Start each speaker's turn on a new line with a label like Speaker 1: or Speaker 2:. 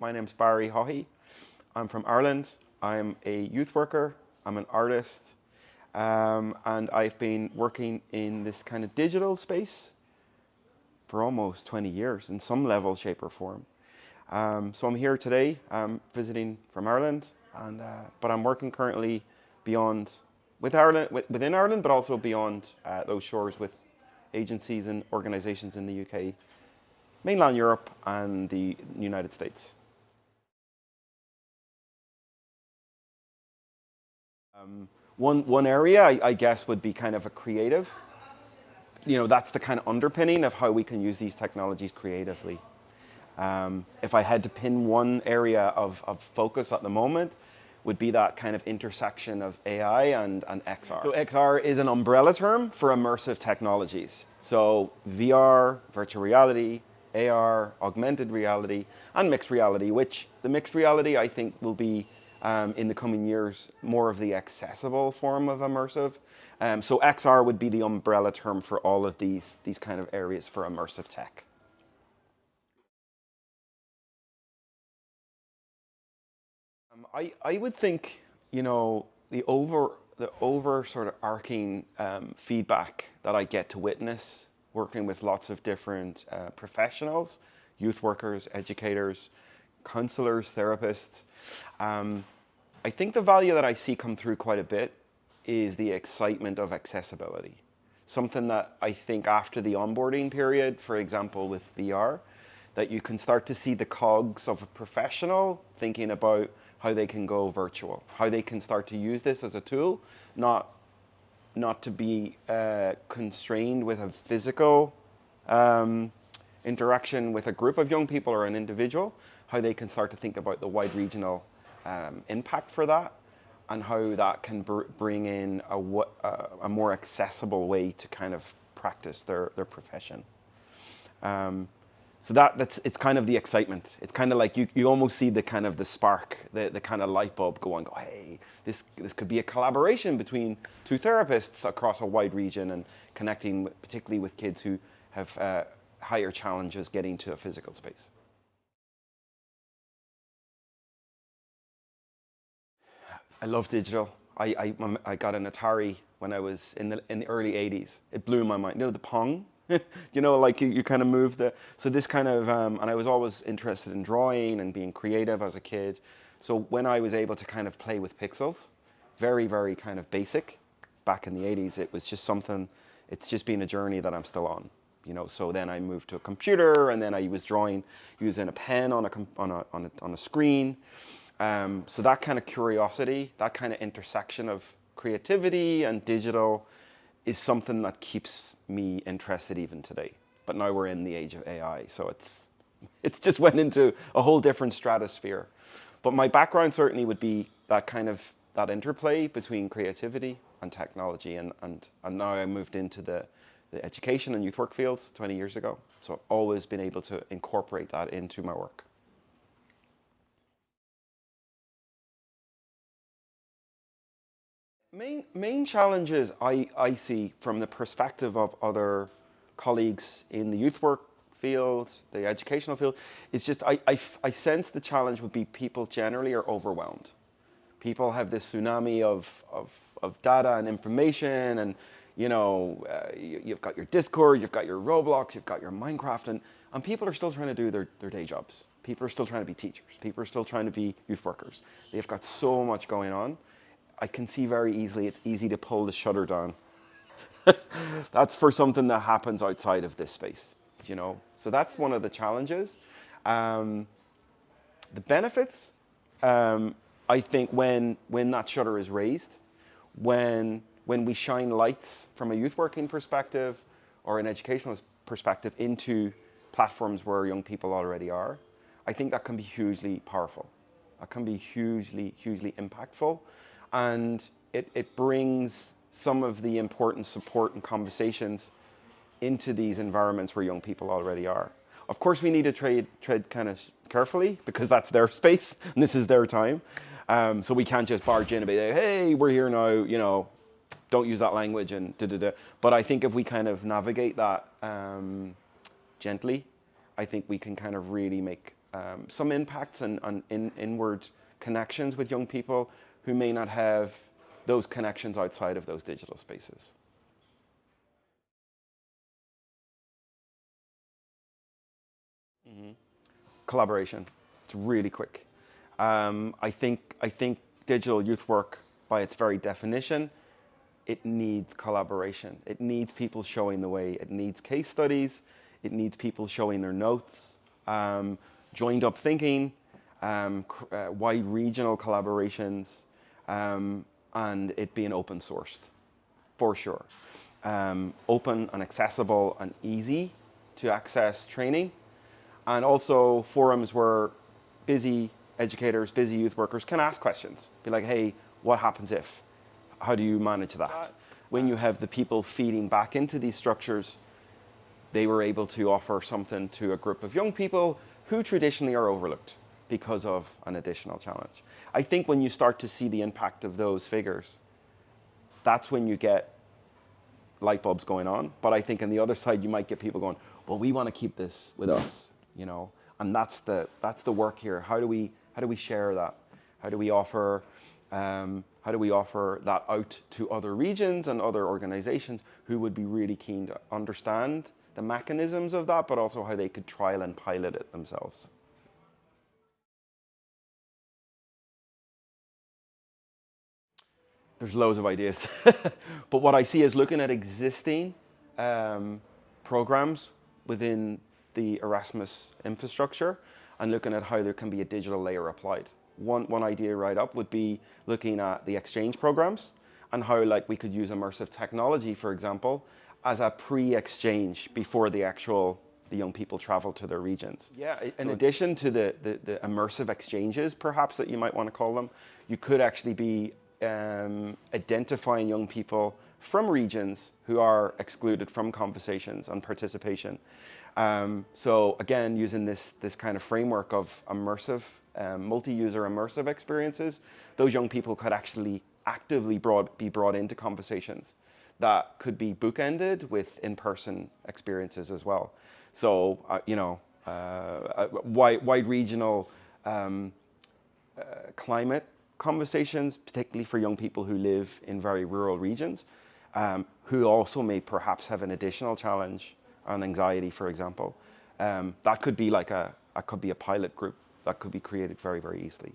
Speaker 1: My name's Barry Haughey. I'm from Ireland. I'm a youth worker. I'm an artist. And I've been working in this kind of digital space for almost 20 years in some level, shape, or form. So I'm here today, visiting from Ireland, but I'm working currently beyond, within Ireland, but also beyond those shores with agencies and organizations in the UK, mainland Europe, and the United States. One area I guess would be kind of a creative. That's the kind of underpinning of how we can use these technologies creatively. If I had to pin one area of focus at the moment, would be that kind of intersection of AI and XR. So XR is an umbrella term for immersive technologies. So VR, virtual reality, AR, augmented reality, and mixed reality, which the mixed reality I think will be in the coming years more of the accessible form of immersive. So XR would be the umbrella term for all of these kind of areas for immersive tech. I would think, the over sort of arcing feedback that I get to witness working with lots of different professionals, youth workers, educators, counselors, therapists. I think the value that I see come through quite a bit is the excitement of accessibility. Something that I think after the onboarding period, for example, with VR, that you can start to see the cogs of a professional thinking about how they can go virtual, how they can start to use this as a tool, not to be constrained with a physical interaction with a group of young people or an individual, how they can start to think about the wide regional impact for that, and how that can bring in a more accessible way to kind of practice their profession. So it's kind of the excitement. It's kind of like you almost see the kind of the spark, the kind of light bulb going, oh, hey, this could be a collaboration between two therapists across a wide region and connecting particularly with kids who have higher challenges getting to a physical space. I love digital. I got an Atari when I was in the early 80s. It blew my mind. The Pong? Like you kind of move so this kind of, and I was always interested in drawing and being creative as a kid. So when I was able to kind of play with pixels, very, very kind of basic, back in the 80s, it was just something, it's just been a journey that I'm still on. So then I moved to a computer, and then I was drawing using a pen on a screen. So that kind of curiosity, that kind of intersection of creativity and digital is something that keeps me interested even today. But now we're in the age of AI, so it's just went into a whole different stratosphere. But my background certainly would be that interplay between creativity and technology, and now I moved into the education and youth work fields 20 years ago. So I've always been able to incorporate that into my work. Main challenges I see from the perspective of other colleagues in the youth work field, the educational field, is just I sense the challenge would be people generally are overwhelmed. People have this tsunami of data and information, and you've got your Discord, you've got your Roblox, you've got your Minecraft, and people are still trying to do their day jobs. People are still trying to be teachers. People are still trying to be youth workers. They've got so much going on. I can see very easily it's easy to pull the shutter down. That's for something that happens outside of this space, So that's one of the challenges. The benefits, I think when that shutter is raised, when we shine lights from a youth working perspective or an educational perspective into platforms where young people already are, I think that can be hugely powerful. That can be hugely, hugely impactful. And it brings some of the important support and conversations into these environments where young people already are. Of course, we need to tread kind of carefully because that's their space and this is their time. So we can't just barge in and be like, hey, we're here now, don't use that language and da-da-da. But I think if we kind of navigate that gently, I think we can kind of really make some impacts and inward connections with young people who may not have those connections outside of those digital spaces. Collaboration. It's really quick. I think digital youth work, by its very definition, it needs collaboration. It needs people showing the way. It needs case studies. It needs people showing their notes, joined up thinking, wide regional collaborations, and it being open sourced, for sure. Open and accessible and easy to access training, and also forums where busy educators, busy youth workers can ask questions. Be like, hey, what happens if? How do you manage that? When you have the people feeding back into these structures, they were able to offer something to a group of young people who traditionally are overlooked because of an additional challenge. I think when you start to see the impact of those figures, that's when you get light bulbs going on. But I think on the other side, you might get people going, well, we want to keep this with us, you know? And that's the work here. How do we share that? How do we offer that out to other regions and other organizations who would be really keen to understand the mechanisms of that, but also how they could trial and pilot it themselves? There's loads of ideas. But what I see is looking at existing programs within the Erasmus infrastructure and looking at how there can be a digital layer applied. One idea right up would be looking at the exchange programs and how like we could use immersive technology, for example, as a pre-exchange before the young people travel to their regions. Yeah, in addition to the immersive exchanges, perhaps that you might want to call them, you could actually be identifying young people from regions who are excluded from conversations and participation. So again, using this kind of framework of immersive, multi-user immersive experiences, those young people could actually actively be brought into conversations that could be bookended with in-person experiences as well. So, wide regional climate conversations, particularly for young people who live in very rural regions, who also may perhaps have an additional challenge on anxiety, for example. That could be like a pilot group that could be created very, very easily.